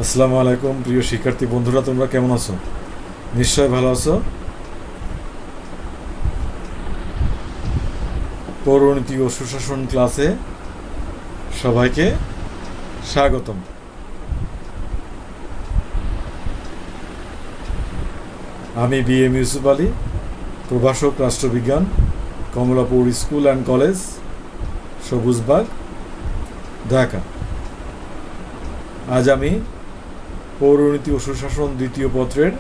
আসসালামু আলাইকুম প্রিয় শিক্ষার্থী বন্ধুরা, তোমরা কেমন আছো? নিশ্চয় ভালো আছো। পৌরনীতি ও সুশাসন ক্লাসে সবাইকে স্বাগতম। আমি BM ইউসুফ আলী, প্রভাষক রাষ্ট্রবিজ্ঞান, Kamalapur school and college, Sabujbagh, Dhaka. আজ আমি পৌরনীতি ও সুশাসন দ্বিতীয় পত্রের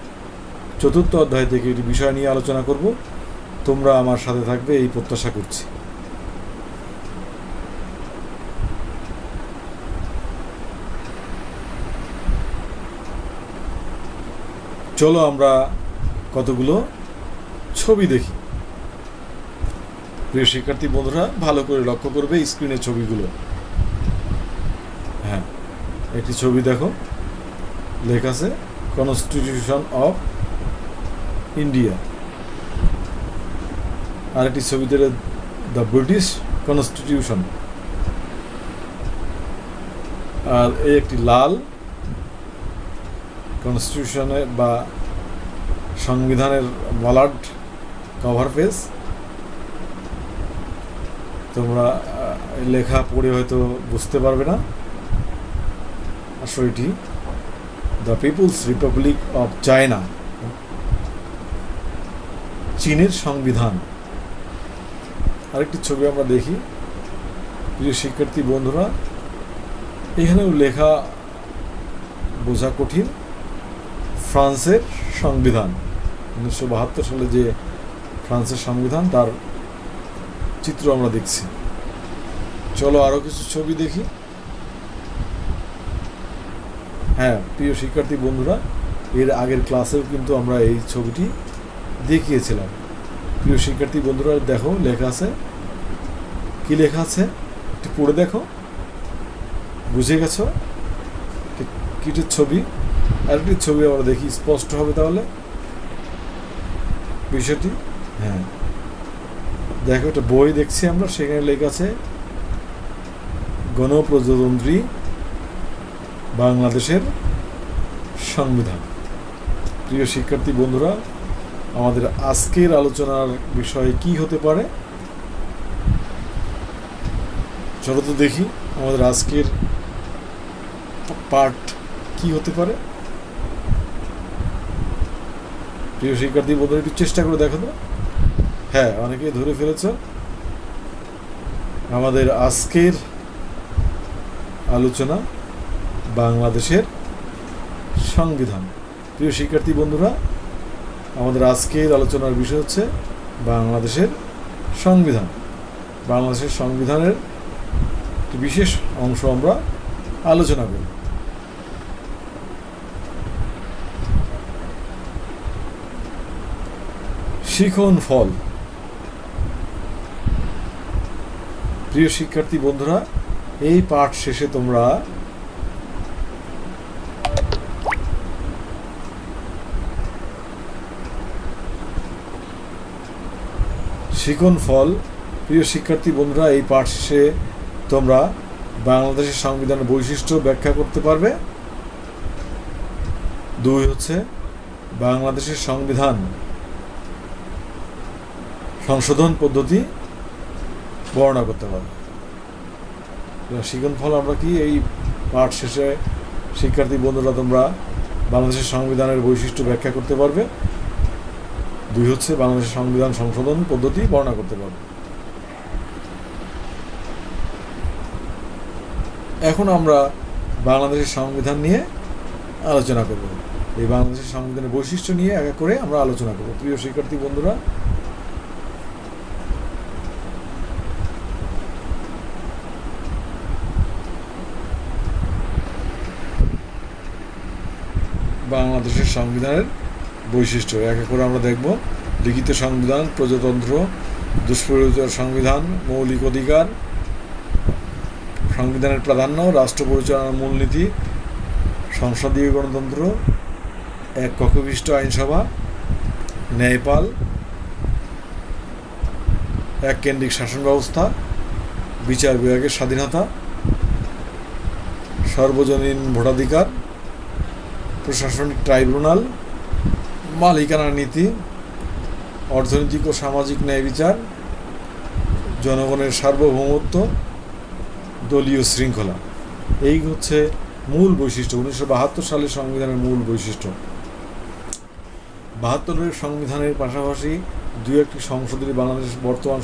4র্থ অধ্যায় থেকে একটি বিষয় নিয়ে আলোচনা করব। তোমরা আমার সাথে থাকবে এই প্রত্যাশা করছি। চলো আমরা কতগুলো ছবি দেখি। প্রিয় শিক্ষার্থী বন্ধুরা, ভালো করে লক্ষ্য করবে স্ক্রিনের ছবিগুলো। হ্যাঁ, একটি ছবি দেখো, লেখা আছে কনস্টিটিউশন অফ ইন্ডিয়া। আরেকটি ছবিতে দ্য ব্রিটিশ কনস্টিটিউশন। আর এই একটি লাল কনস্টিটিউশনে বা সংবিধানের বালার্ড কভার পেজ। তোমরা লেখা পড়ে হয়তো বুঝতে পারবে না, আসলে এটি the People's Republic of China, চীনের সংবিধান। আরেকটি ছবি আমরা দেখি। প্রিয় শিক্ষার্থী বন্ধুরা, এখানেও লেখা বোঝা কঠিন। ফ্রান্সের সংবিধান, 1972 সালে যে ফ্রান্সের সংবিধান, তার চিত্র আমরা দেখছি। চলো আরও কিছু ছবি দেখি। হ্যাঁ প্রিয় শিক্ষার্থী বন্ধুরা, এর আগের ক্লাসেও কিন্তু আমরা এই ছবিটি দেখিয়েছিলাম। প্রিয় শিক্ষার্থী বন্ধুরা, দেখো লেখা আছে। কি লেখা আছে একটু পড়ে দেখো, বুঝে গেছো কিটির ছবি? আরেকটি ছবি আমরা দেখি, স্পষ্ট হবে তাহলে বিষয়টি। হ্যাঁ দেখো, একটা বই দেখছি আমরা, সেখানে লেখা আছে গণপ্রজাতন্ত্রী বাংলাদেশের সংবিধান। প্রিয় শিক্ষার্থী বন্ধুরা, আমাদের আজকের আলোচনার বিষয় কি হতে পারে? চলো তো দেখি আমাদের আজকের পার্ট কি হতে পারে। প্রিয় শিক্ষার্থী বন্ধুরা, একটু চেষ্টা করে দেখো তো। হ্যাঁ, অনেকেই ধরে ফেলেছ। আমাদের আজকের আলোচনা বাংলাদেশের সংবিধান। প্রিয় শিক্ষার্থী বন্ধুরা, আমাদের আজকের আলোচনার বিষয় হচ্ছে বাংলাদেশের সংবিধান। বাংলাদেশের সংবিধানের একটি বিশেষ অংশ আমরা আলোচনা করি। শিখন ফল। প্রিয় শিক্ষার্থী বন্ধুরা, এই পাঠ শেষে তোমরা শিখন ফল। প্রিয় শিক্ষার্থী বন্ধুরা, এই পাঠ শেষে তোমরা বাংলাদেশের সংবিধানের বৈশিষ্ট্য ব্যাখ্যা করতে পারবে। 2 হচ্ছে বাংলাদেশের সংবিধান সংশোধন পদ্ধতি বর্ণনা করতে পারবে। শিখন ফল আমরা কি, এই পাঠ শেষে শিক্ষার্থী বন্ধুরা তোমরা বাংলাদেশের সংবিধানের বৈশিষ্ট্য ব্যাখ্যা করতে পারবে। 2 হচ্ছে বাংলাদেশের সংবিধান সংশোধন পদ্ধতি বর্ণনা করতে পারবে। এখন আমরা বাংলাদেশের সংবিধান নিয়ে আলোচনা করব। এই বাংলাদেশের সংবিধানের বৈশিষ্ট্য নিয়ে এক এক করে আমরা আলোচনা করব। প্রিয় শিক্ষার্থী বন্ধুরা, বাংলাদেশের সংবিধানের বৈশিষ্ট্য এক এক করে আমরা দেখব। লিখিত সংবিধান, প্রজাতন্ত্র, দুষ্প্রয়োজিত সংবিধান, মৌলিক অধিকার, সংবিধানের প্রাধান্য, রাষ্ট্র পরিচালনার মূলনীতি, সংসদীয় গণতন্ত্র, এক কক্ষবিশিষ্ট আইনসভা, ন্যায়পাল, এক কেন্দ্রিক শাসন ব্যবস্থা, বিচার বিভাগের স্বাধীনতা, সর্বজনীন ভোটাধিকার, প্রশাসনিক ট্রাইব্যুনাল, মালিকানা নীতি, অর্থনৈতিক ও সামাজিক ন্যায় বিচার, জনগণের সার্বভৌমত্ব, দলীয় শৃঙ্খলা। এই হচ্ছে মূল বৈশিষ্ট্য 1972 সালের সংবিধানের মূল বৈশিষ্ট্য। 72-এর সংবিধানের পাশাপাশি দু একটি সংসদের বাংলাদেশের বর্তমান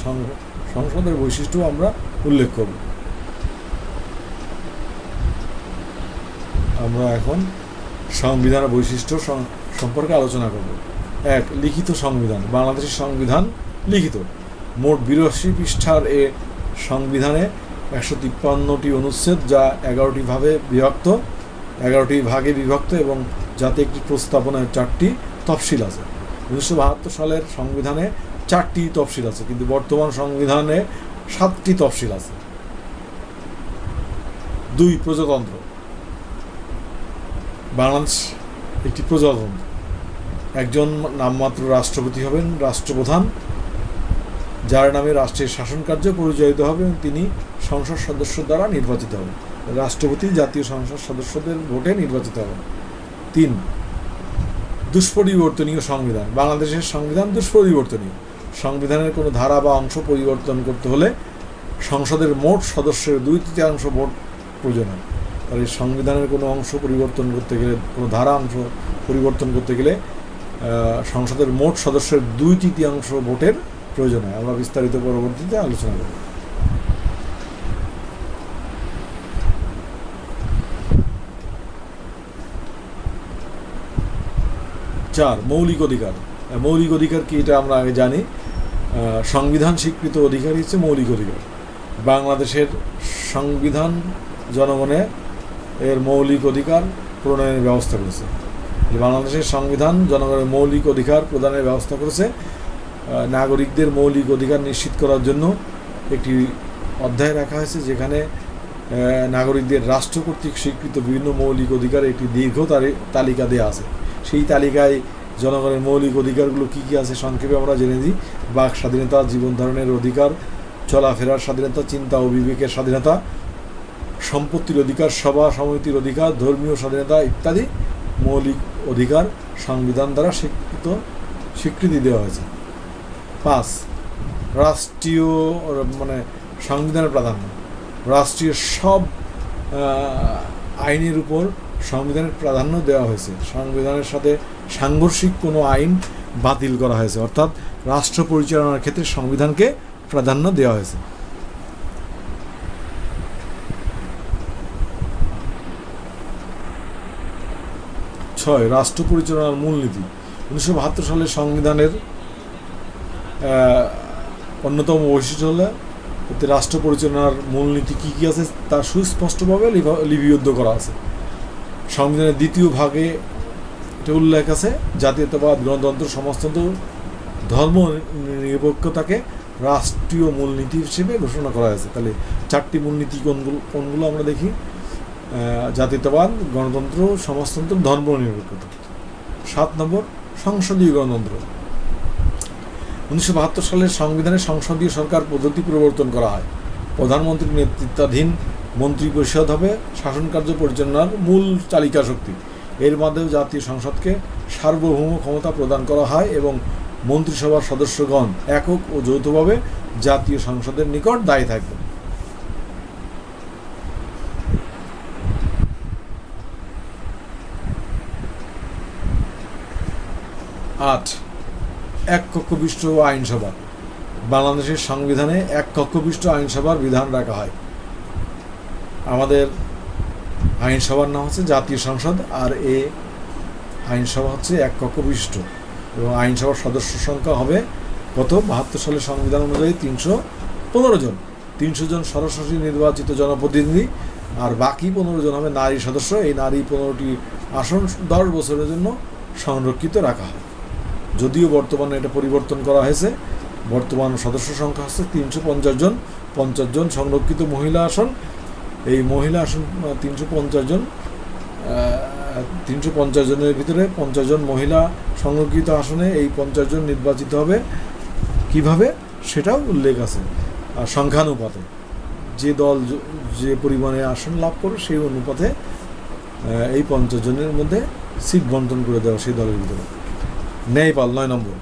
সংসদের বৈশিষ্ট্য আমরা উল্লেখ করব। আমরা এখন সংবিধানের বৈশিষ্ট্য সম্পর্কে আলোচনা করব। 1. লিখিত সংবিধান। বাংলাদেশের সংবিধান লিখিত। মোট 82 পৃষ্ঠার এ সংবিধানে 153টি অনুচ্ছেদ, যা 11টি ভাগে বিভক্ত এবং যাতে একটি প্রস্তাবনায় 4টি তফসিল আছে। 1972 সালের সংবিধানে 4টি তফসিল আছে, কিন্তু বর্তমান সংবিধানে 7টি তফসিল আছে। 2. প্রজাতন্ত্র। বাংলাদেশ একটি প্রজাতন্ত্র। একজন নামমাত্র রাষ্ট্রপতি হবেন রাষ্ট্রপ্রধান, যার নামে রাষ্ট্রের শাসন কার্য পরিচালিত হবে এবং তিনি সংসদ সদস্য দ্বারা নির্বাচিত হবেন। রাষ্ট্রপতি জাতীয় সংসদ সদস্যদের ভোটে নির্বাচিত হবেন। 3. দুষ্পরিবর্তনীয় সংবিধান। বাংলাদেশের সংবিধান দুষ্পরিবর্তনীয়। সংবিধানের কোনো ধারা বা অংশ পরিবর্তন করতে হলে সংসদের মোট সদস্যের 2/3 ভোট প্রয়োজন হয়। তাহলে সংবিধানের কোনো অংশ পরিবর্তন করতে গেলে, কোনো ধারা অংশ পরিবর্তন করতে গেলে সংসদের মোট সদস্যের 2/3 ভোটের প্রয়োজন হয়। আমরা বিস্তারিত পরবর্তীতে আলোচনা করব। 4. মৌলিক অধিকার। মৌলিক অধিকার কি এটা আমরা আগে জানি। সংবিধান স্বীকৃত অধিকার হচ্ছে মৌলিক অধিকার। বাংলাদেশের সংবিধান জনগণের মৌলিক অধিকার প্রণয়নের ব্যবস্থা করেছে। বাংলাদেশের সংবিধান জনগণের মৌলিক অধিকার প্রদানের ব্যবস্থা করেছে। নাগরিকদের মৌলিক অধিকার নিশ্চিত করার জন্য একটি অধ্যায় রাখা হয়েছে, যেখানে নাগরিকদের রাষ্ট্র কর্তৃক স্বীকৃত বিভিন্ন মৌলিক অধিকার একটি দীর্ঘ তালিকা দেওয়া আছে। সেই তালিকায় জনগণের মৌলিক অধিকারগুলো কী কী আছে সংক্ষেপে আমরা জেনে দিই। বাক স্বাধীনতা, জীবন ধারণের অধিকার, চলাফেরার স্বাধীনতা, চিন্তা ও বিবেকের স্বাধীনতা, সম্পত্তির অধিকার, সভা সমিতির অধিকার, ধর্মীয় স্বাধীনতা ইত্যাদি মৌলিক অধিকার সংবিধান দ্বারা স্বীকৃতি দেওয়া হয়েছে। 5. রাষ্ট্রীয় সংবিধানের প্রাধান্য। রাষ্ট্রীয় সব আইনের উপর সংবিধানের প্রাধান্য দেওয়া হয়েছে। সংবিধানের সাথে সাংঘর্ষিক কোনো আইন বাতিল করা হয়েছে, অর্থাৎ রাষ্ট্র পরিচালনার ক্ষেত্রে সংবিধানকে প্রাধান্য দেওয়া হয়েছে। 6. রাষ্ট্র পরিচালনার মূলনীতি। 1972 সালের সংবিধানের অন্যতম বৈশিষ্ট্য হল এতে রাষ্ট্র পরিচালনার মূলনীতি কী কী আছে তা সুস্পষ্টভাবে লিপিবদ্ধ করা আছে। সংবিধানের 2য় ভাগে এটা উল্লেখ আছে, জাতীয়তাবাদ, গণতন্ত্র, সমাজতন্ত্র, ধর্ম নিরপেক্ষতাকে রাষ্ট্রীয় মূলনীতি হিসেবে ঘোষণা করা হয়েছে। তাহলে 4টি মূলনীতি কোনগুলো আমরা দেখি। জাতীয়তাবাদ, গণতন্ত্র, সমাজতন্ত্র, ধর্ম নিরপেক্ষতা। 7 নম্বর সংসদীয় গণতন্ত্র। 1972 সালের সংবিধানে সংসদীয় সরকার পদ্ধতি প্রবর্তন করা হয়। প্রধানমন্ত্রীর নেতৃত্বাধীন মন্ত্রিপরিষদ হবে শাসন কার্য পরিচালনার মূল চালিকা শক্তি। এর মাধ্যমে জাতীয় সংসদকে সার্বভৌম ক্ষমতা প্রদান করা হয় এবং মন্ত্রিসভার সদস্যগণ একক ও যৌথভাবে জাতীয় সংসদের নিকট দায়ী থাকবেন। 8. এক কক্ষবিষ্ট আইনসভা। বাংলাদেশের সংবিধানে এক কক্ষবিষ্ট আইনসভার বিধান রাখা হয়। আমাদের আইনসভার নাম হচ্ছে জাতীয় সংসদ, আর এ আইনসভা হচ্ছে এক কক্ষবিষ্ট এবং আইনসভার সদস্য সংখ্যা হবে কত? 72 সালের সংবিধান অনুযায়ী 315 জন। 300 জন সরাসরি নির্বাচিত জনপ্রতিনিধি আর বাকি 15 জন হবে নারী সদস্য। এই নারী 15টি আসন 10 বছরের জন্য সংরক্ষিত রাখা হয়। যদিও বর্তমানে এটা পরিবর্তন করা হয়েছে, বর্তমান সদস্য সংখ্যা হচ্ছে 350 জন। 50 জন সংরক্ষিত মহিলা আসন। এই মহিলা আসন 350 জন, 350 জনের ভিতরে 50 জন মহিলা সংরক্ষিত আসনে এই 50 জন নির্বাচিত হবে। কিভাবে সেটাও উল্লেখ আছে। আর সংখ্যানুপাতে যে দল যে পরিমাণে আসন লাভ করবে সেই অনুপাতে এই 50 জনের মধ্যে সিট বন্টন করে দেওয়া সেই দলের ভিতরে। ন্যায়পাল 9 নম্বর,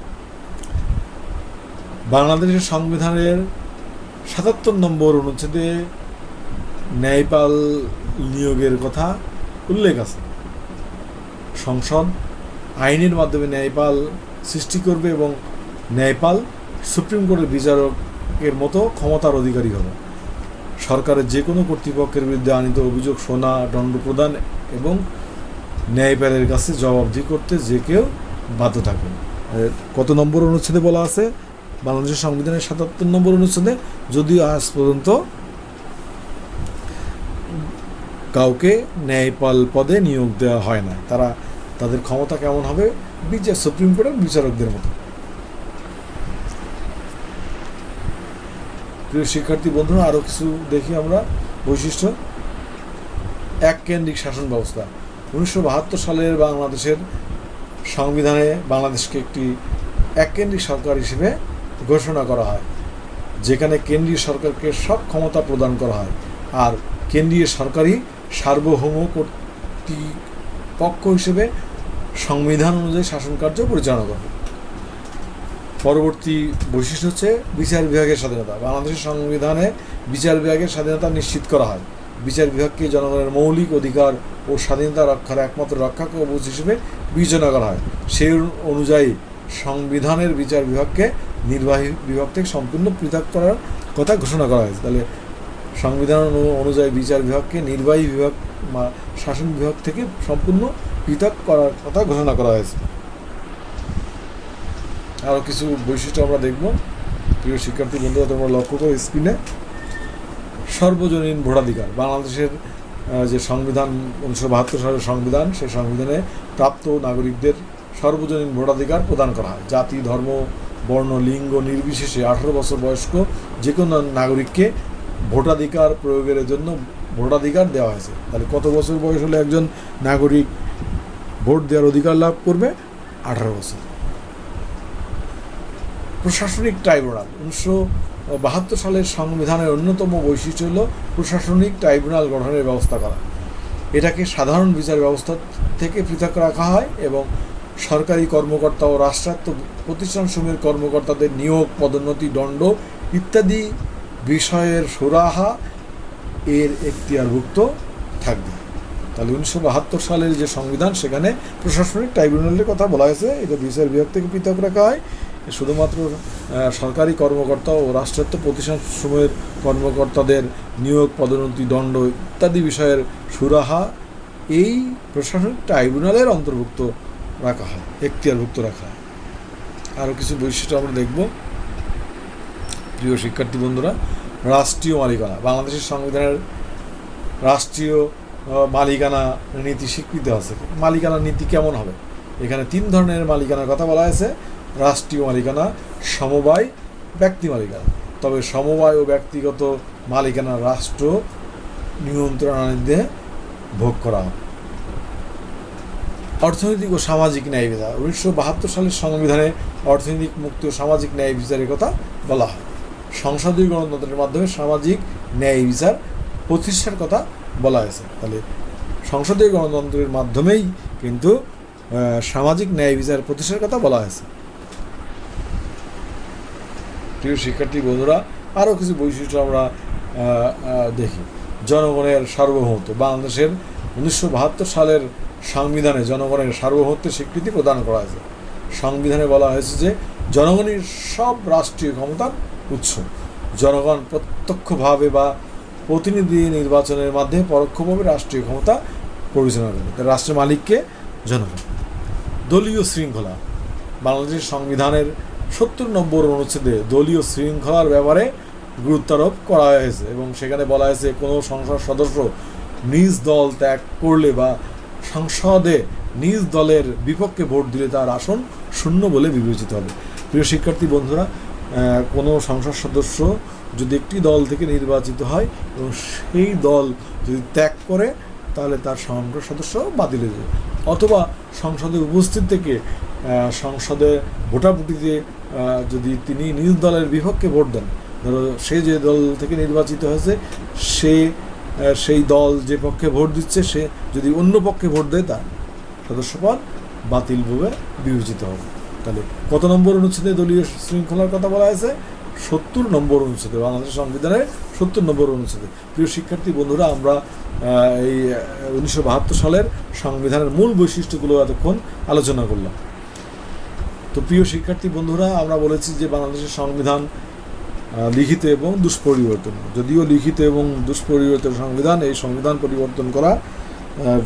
বাংলাদেশের সংবিধানের ৭৭ নম্বর অনুচ্ছেদে ন্যায়পাল নিয়োগের কথা উল্লেখ আছে। সংসদ আইনের মাধ্যমে ন্যায়পাল সৃষ্টি করবে এবং ন্যায়পাল সুপ্রিম কোর্টের বিচারকের মতো ক্ষমতার অধিকারী হবে। সরকারের যে কোনো কর্তৃপক্ষের বিরুদ্ধে আনিত অভিযোগ শোনা, দণ্ড প্রদান এবং ন্যায়পালের কাছে জবাবদিহি করতে যে কেউ বাধ্য থাকবে। কত নম্বর অনুচ্ছেদে বলা আছে? বাংলাদেশের সংবিধানের ৭৭ নম্বর অনুচ্ছেদে, যদিও আজ পর্যন্ত কাউকে ন্যায়পাল পদে নিয়োগ দেওয়া হয় না। তাদের ক্ষমতা কেমন হবে? সুপ্রিম কোর্টের বিচারকদের মতো। প্রিয় শিক্ষার্থী বন্ধুরা, আরও কিছু দেখি আমরা বৈশিষ্ট্য। এককেন্দ্রিক শাসন ব্যবস্থা। 1972 সালের বাংলাদেশের সংবিধানে বাংলাদেশকে একটি এককেন্দ্রিক সরকার হিসেবে ঘোষণা করা হয়, যেখানে কেন্দ্রীয় সরকারকে সব ক্ষমতা প্রদান করা হয় আর কেন্দ্রীয় সরকারই সার্বভৌম কর্তৃপক্ষ হিসেবে সংবিধান অনুযায়ী শাসন কার্য পরিচালনা করে। পরবর্তী বৈশিষ্ট্য হচ্ছে বিচার বিভাগের স্বাধীনতা। বাংলাদেশের সংবিধানে বিচার বিভাগের স্বাধীনতা নিশ্চিত করা হয়। বিচার বিভাগকে জনগণের মৌলিক অধিকার ও স্বাধীনতা রক্ষার একমাত্র রক্ষা কবচ হিসেবে বিবেচনা করা হয়। সেই অনুযায়ী সংবিধানের বিচার বিভাগকে নির্বাহী বিভাগ থেকে সম্পূর্ণ পৃথক করার কথা ঘোষণা করা হয়েছে। তাহলে সংবিধান অনুযায়ী বিচার বিভাগকে নির্বাহী বিভাগ বা শাসন বিভাগ থেকে সম্পূর্ণ পৃথক করার কথা ঘোষণা করা হয়েছে। আরও কিছু বৈশিষ্ট্য আমরা দেখব। প্রিয় শিক্ষার্থী বন্ধুরা, তোমরা লক্ষ্য করো স্ক্রিনে। সর্বজনীন ভোটাধিকার। বাংলাদেশের যে সংবিধান 1972 সালের সংবিধান, সেই সংবিধানে প্রাপ্ত নাগরিকদের সর্বজনীন ভোটাধিকার প্রদান করা হয়। জাতি, ধর্ম, বর্ণ, লিঙ্গ নির্বিশেষে 18 বছর বয়স্ক যে কোনো নাগরিককে ভোটাধিকার প্রয়োগের জন্য ভোটাধিকার দেওয়া হয়েছে। তাহলে কত বছর বয়স হলে একজন নাগরিক ভোট দেওয়ার অধিকার লাভ করবে? 18 বছর। প্রশাসনিক ট্রাইব্যুনাল। 1972 সালের সংবিধানের অন্যতম বৈশিষ্ট্য হল প্রশাসনিক ট্রাইব্যুনাল গঠনের ব্যবস্থা করা। এটাকে সাধারণ বিচার ব্যবস্থা থেকে পৃথক রাখা হয় এবং সরকারি কর্মকর্তা ও রাষ্ট্রায়ত্ত প্রতিষ্ঠানসমূহের কর্মকর্তাদের নিয়োগ, পদোন্নতি, দণ্ড ইত্যাদি বিষয়ের সুরাহা এর এখতিয়ারভুক্ত থাকবে। তাহলে 1972 সালের যে সংবিধান, সেখানে প্রশাসনিক ট্রাইব্যুনালের কথা বলা হয়েছে। এটা বিচার বিভাগ থেকে পৃথক রাখা হয়। শুধুমাত্র সরকারি কর্মকর্তা ও রাষ্ট্রায়ত্ত প্রতিষ্ঠানসমূহের কর্মকর্তাদের নিয়োগ, পদোন্নতি, দণ্ড ইত্যাদি বিষয়ের সুরাহা এই প্রশাসনিক ট্রাইব্যুনালের অন্তর্ভুক্ত রাখা হয়, এখতিয়ারভুক্ত রাখা হয়। আরও কিছু বৈশিষ্ট্য আমরা দেখব। প্রিয় শিক্ষার্থী বন্ধুরা, রাষ্ট্রীয় মালিকানা। বাংলাদেশের সংবিধানের রাষ্ট্রীয় মালিকানা নীতি স্বীকৃত আছে। মালিকানা নীতি কেমন হবে? এখানে 3 ধরনের মালিকানার কথা বলা হয়েছে। রাষ্ট্রীয় মালিকানা, সমবায়, ব্যক্তি মালিকানা। তবে সমবায় ও ব্যক্তিগত মালিকানা রাষ্ট্র নিয়ন্ত্রণাধীনে ভোগ করা হয়। অর্থনৈতিক ও সামাজিক ন্যায় বিচার। 1972 সালের সংবিধানে অর্থনৈতিক মুক্তি ও সামাজিক ন্যায় বিচারের কথা বলা হয়। সংসদীয় গণতন্ত্রের মাধ্যমে সামাজিক ন্যায় বিচার প্রতিষ্ঠার কথা বলা হয়েছে। তাহলে সংসদীয় গণতন্ত্রের মাধ্যমেই কিন্তু সামাজিক ন্যায় বিচার প্রতিষ্ঠার কথা বলা হয়েছে। প্রিয় শিক্ষার্থী বন্ধুরা, আরও কিছু বৈশিষ্ট্য আমরা দেখি। জনগণের সার্বভৌমত্ব। বাংলাদেশের 1972 সালের সংবিধানে জনগণের সার্বভৌমত্বের স্বীকৃতি প্রদান করা হয়েছে। সংবিধানে বলা হয়েছে যে জনগণই সব রাষ্ট্রীয় ক্ষমতার উৎস। জনগণ প্রত্যক্ষভাবে বা প্রতিনিধি নির্বাচনের মাধ্যমে পরোক্ষভাবে রাষ্ট্রীয় ক্ষমতা পরিচালনা করে। রাষ্ট্রের মালিককে জনগণ। দলীয় শৃঙ্খলা। বাংলাদেশের সংবিধানের 70 নম্বর অনুচ্ছেদে দলীয় শৃঙ্খলার ব্যাপারে গুরুত্ব আরোপ করা হয়েছে এবং সেখানে বলা হয়েছে কোনো সংসদ সদস্য নিজ দল ত্যাগ করলে বা সংসদে নিজ দলের বিপক্ষে ভোট দিলে তার আসন শূন্য বলে বিবেচিত হবে। প্রিয় শিক্ষার্থী বন্ধুরা, কোনো সংসদ সদস্য যদি একটি দল থেকে নির্বাচিত হয় এবং সেই দল যদি ত্যাগ করে, তাহলে তার সংসদ সদস্য বাতিল হয়ে যাবে। অথবা সংসদে উপস্থিত থেকে সংসদে ভোটাভুটিতে যদি তিনি নিজ দলের বিপক্ষে ভোট দেন, ধরো সে যে দল থেকে নির্বাচিত হয়েছে সেই দল যে পক্ষে ভোট দিচ্ছে সে যদি অন্য পক্ষে ভোট দেয়, সদস্যপদ বাতিলভাবে বিবেচিত হবে। তাহলে কত নম্বর অনুচ্ছেদে দলীয় শৃঙ্খলার কথা বলা হয়েছে? 70 নম্বর অনুচ্ছেদে, বাংলাদেশের সংবিধানের 70 নম্বর অনুচ্ছেদে। প্রিয় শিক্ষার্থী বন্ধুরা, আমরা এই 1972 সালের সংবিধানের মূল বৈশিষ্ট্যগুলো এতক্ষণ আলোচনা করলাম। তো প্রিয় শিক্ষার্থী বন্ধুরা, আমরা বলেছি যে বাংলাদেশের সংবিধান লিখিত এবং দুষ্পরিবর্তন। যদিও লিখিত এবং দুষ্পরিবর্তন সংবিধান, এই সংবিধান পরিবর্তন করা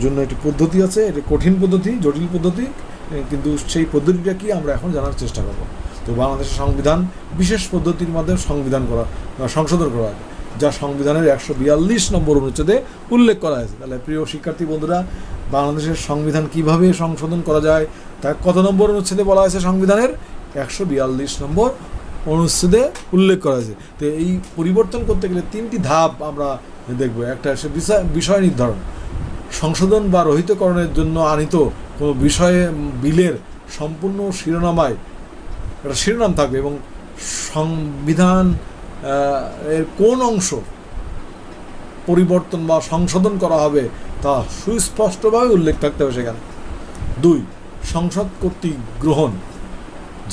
জন্য একটি পদ্ধতি আছে। এটি কঠিন পদ্ধতি, জটিল পদ্ধতি, কিন্তু সেই পদ্ধতিটা কি আমরা এখন জানার চেষ্টা করব। তো বাংলাদেশের সংবিধান বিশেষ পদ্ধতির মাধ্যমে সংশোধন করা হয়, যা সংবিধানের 142 নম্বর অনুচ্ছেদে উল্লেখ করা হয়েছে। তাহলে প্রিয় শিক্ষার্থী বন্ধুরা, বাংলাদেশের সংবিধান কিভাবে সংশোধন করা যায় তা কত নম্বর অনুচ্ছেদে বলা হয়েছে? সংবিধানের 142 নম্বর অনুচ্ছেদে উল্লেখ করা হয়েছে। তো এই পরিবর্তন করতে গেলে 3টি ধাপ আমরা দেখব। একটা হচ্ছে বিষয় নির্ধারণ। সংশোধন বা রহিতকরণের জন্য আনিত কোনো বিষয়ে বিলের সম্পূর্ণ শিরোনামায় একটা শিরোনাম থাকবে এবং সংবিধান এর কোন অংশ পরিবর্তন বা সংশোধন করা হবে তা সুস্পষ্টভাবে উল্লেখ থাকতে হবে সেখানে। 2, সংসদ কর্তৃক গ্রহণ।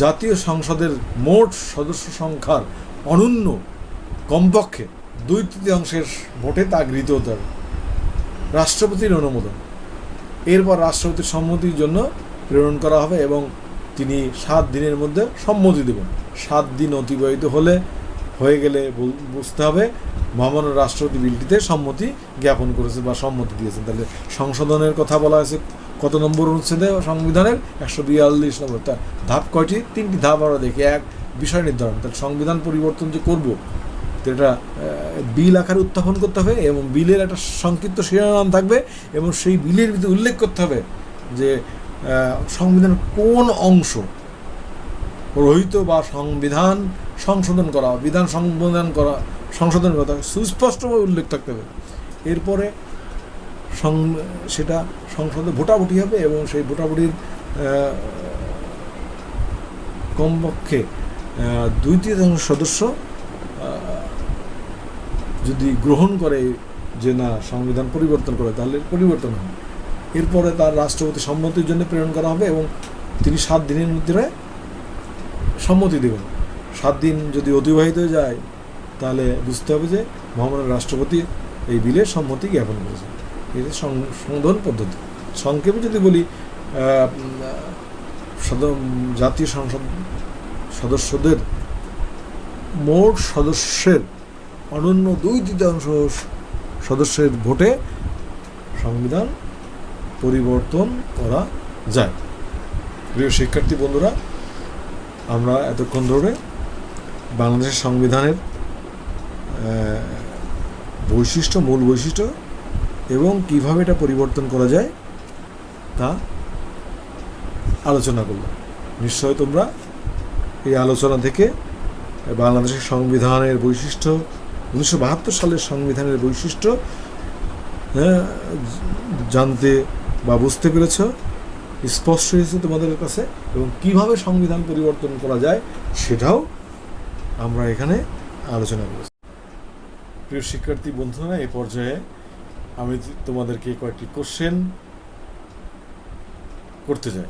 জাতীয় সংসদের মোট সদস্য সংখ্যার অনূন্য কমপক্ষে 2/3 ভোটে তা গৃহীত হতে হবে। রাষ্ট্রপতির অনুমোদন। এরপর রাষ্ট্রপতির সম্মতির জন্য প্রেরণ করা হবে এবং তিনি 7 দিনের মধ্যে সম্মতি দেবেন। 7 দিন অতিবাহিত হয়ে গেলে বুঝতে হবে মহামান্য রাষ্ট্রপতি বিলটিতে সম্মতি জ্ঞাপন করেছে বা সম্মতি দিয়েছেন। তাহলে সংশোধনের কথা বলা হয়েছে কত নম্বর অনুচ্ছেদে? সংবিধানের 142 নম্বর। তা ধাপ কয়টি? 3টি ধাপ আমরা দেখি। 1, বিষয় নির্ধারণ। তাহলে সংবিধান পরিবর্তন যে করব, তো এটা বিল আকারে উত্থাপন করতে হবে এবং বিলের একটা সংক্ষিপ্ত শিরোনাম থাকবে এবং সেই বিলের ভিতরে উল্লেখ করতে হবে যে সংবিধানের কোন অংশ রহিত বা সংবিধান সংশোধন করা, বিধান সংশোধন করা সুস্পষ্টভাবে উল্লেখ থাকতে হবে। এরপরে সেটা সংসদে ভোটাভুটি হবে এবং সেই ভোটাভুটির কমপক্ষে 2/3 সদস্য যদি গ্রহণ করে যে না সংবিধান পরিবর্তন করে, তাহলে পরিবর্তন হবে। এরপরে তার রাষ্ট্রপতি সম্মতির জন্য প্রেরণ করা হবে এবং তিনি 7 দিনের মধ্যে সম্মতি দেবেন। 7 দিন যদি অতিবাহিত হয়ে যায় তাহলে বুঝতে হবে যে মহামান্য রাষ্ট্রপতি এই বিলের সম্মতি জ্ঞাপন করেছেন। এই যে সংশোধন পদ্ধতি। সংক্ষেপে যদি বলি, জাতীয় সংসদ সদস্যদের মোট সদস্যের অনন্য 2/3 সদস্যের ভোটে সংবিধান পরিবর্তন করা যায়। প্রিয় শিক্ষার্থী বন্ধুরা, আমরা এতক্ষণ ধরে বাংলাদেশের সংবিধানের বৈশিষ্ট্য, মূল বৈশিষ্ট্য এবং কিভাবে এটা পরিবর্তন করা যায় তা আলোচনা করলাম। নিশ্চয় তোমরা এই আলোচনা থেকে বাংলাদেশের সংবিধানের বৈশিষ্ট্য, 1972 সালের সংবিধানের বৈশিষ্ট্য জানতে বা বুঝতে পেরেছ, স্পষ্ট হয়েছে তোমাদের কাছে, এবং কিভাবে সংবিধান পরিবর্তন করা যায় সেটাও আমরা এখানে আলোচনা করেছি। প্রিয় শিক্ষার্থী বন্ধুরা, এই পর্যায়ে আমি তোমাদেরকে কয়েকটি কোশ্চেন করতে চাই।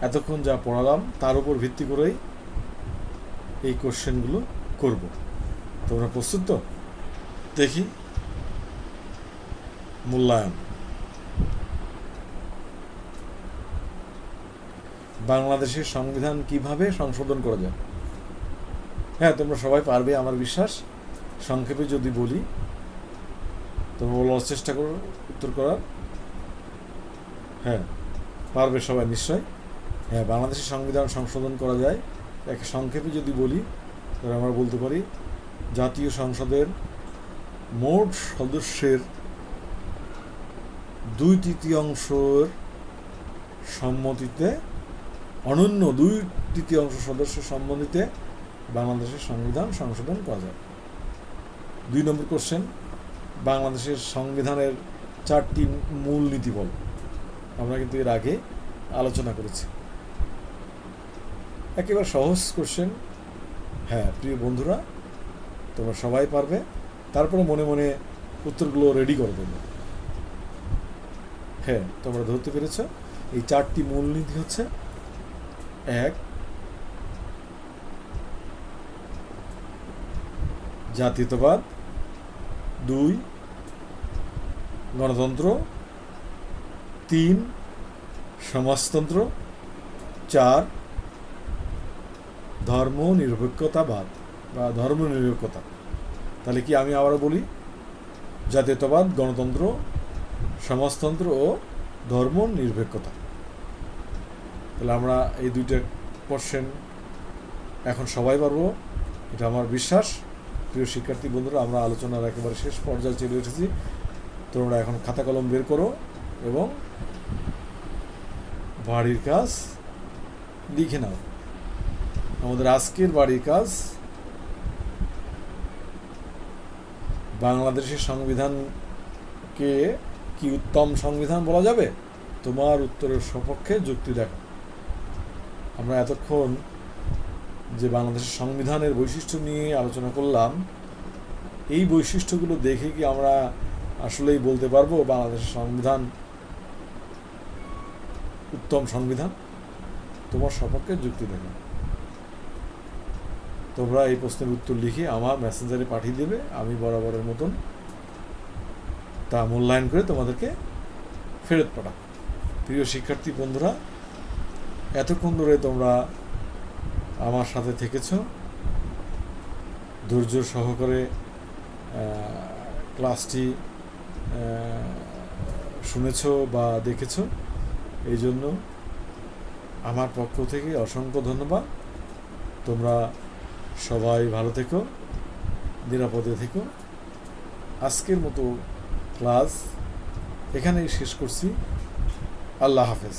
এতক্ষণ যা পড়ালাম তার উপর ভিত্তি করেই এই কোশ্চেনগুলো করব। তোমরা প্রস্তুত তো? দেখি। মূল্যায়ন। বাংলাদেশের সংবিধান কিভাবে সংশোধন করা যায়? হ্যাঁ, তোমরা সবাই পারবে আমার বিশ্বাস। সংক্ষেপে যদি বলি, তোমরা বলার চেষ্টা করো উত্তর করার। হ্যাঁ, পারবে সবাই নিশ্চয়। হ্যাঁ, বাংলাদেশের সংবিধান সংশোধন করা যায়। সংক্ষেপে যদি বলি তাহলে আমরা বলতে পারি, জাতীয় সংসদের মোট সদস্যের 2/3 সম্মতিতে, অনন্য 2/3 সদস্য সম্মতিতে বাংলাদেশের সংবিধান সংশোধন করা যায়। 2 নম্বর কোশ্চেন, বাংলাদেশের সংবিধানের 4টি মূল নীতি বল। আমরা কিন্তু এর আগে আলোচনা করেছি। একেবারে সহজ কোশ্চেন। হ্যাঁ প্রিয় বন্ধুরা, তোমরা সবাই পারবে। তারপরে মনে মনে উত্তরগুলো রেডি করে দেবে। হ্যাঁ, তোমরা ধরতে পেরেছ। এই 4টি মূলনীতি হচ্ছে: 1, জাতীয়তাবাদ; 2, গণতন্ত্র; 3, সমাজতন্ত্র; 4, ধর্মনিরপেক্ষতাবাদ বা ধর্মনিরপেক্ষতা। তাহলে কি আমি আবারও বলি: জাতীয়তাবাদ, গণতন্ত্র, সমাজতন্ত্র ও ধর্মনিরপেক্ষতা। তাহলে আমরা এই 2টা কোশ্চেন এখন সবাই পারবো, এটা আমার বিশ্বাস। প্রিয় শিক্ষার্থী বন্ধুরা, আমরা আলোচনার একেবারে শেষ পর্যায়ে চলে এসেছি। তোমরা এখন খাতা কলম বের করো এবং বাড়ির কাজ লিখে নাও। আমাদের আজকের বাড়ির কাজ: বাংলাদেশের সংবিধানকে কি উত্তম সংবিধান বলা যাবে? তোমার উত্তরের সপক্ষে যুক্তি দেখো। আমরা এতক্ষণ যে বাংলাদেশের সংবিধানের বৈশিষ্ট্য নিয়ে আলোচনা করলাম, এই বৈশিষ্ট্যগুলো দেখে কি আমরা আসলেই বলতে পারবো বাংলাদেশের সংবিধান উত্তম সংবিধান? তোমার সপক্ষে যুক্তি দেখো। তোমরা এই প্রশ্নের উত্তর লিখে আমার মেসেঞ্জারে পাঠিয়ে দেবে। আমি বরাবরের মতন তা মূল্যায়ন করে তোমাদেরকে ফেরত পাঠাবো। প্রিয় শিক্ষার্থী বন্ধুরা, এতক্ষণ ধরে তোমরা আমার সাথে থেকেছ, ধৈর্য সহকারে ক্লাসটি শুনেছ বা দেখেছ, এই জন্য আমার পক্ষ থেকে অসংখ্য ধন্যবাদ। তোমরা সবাই ভালো থেকো, নিরাপদে থেকো। আজকের মতো ক্লাস এখানেই শেষ করছি। আল্লাহ হাফেজ।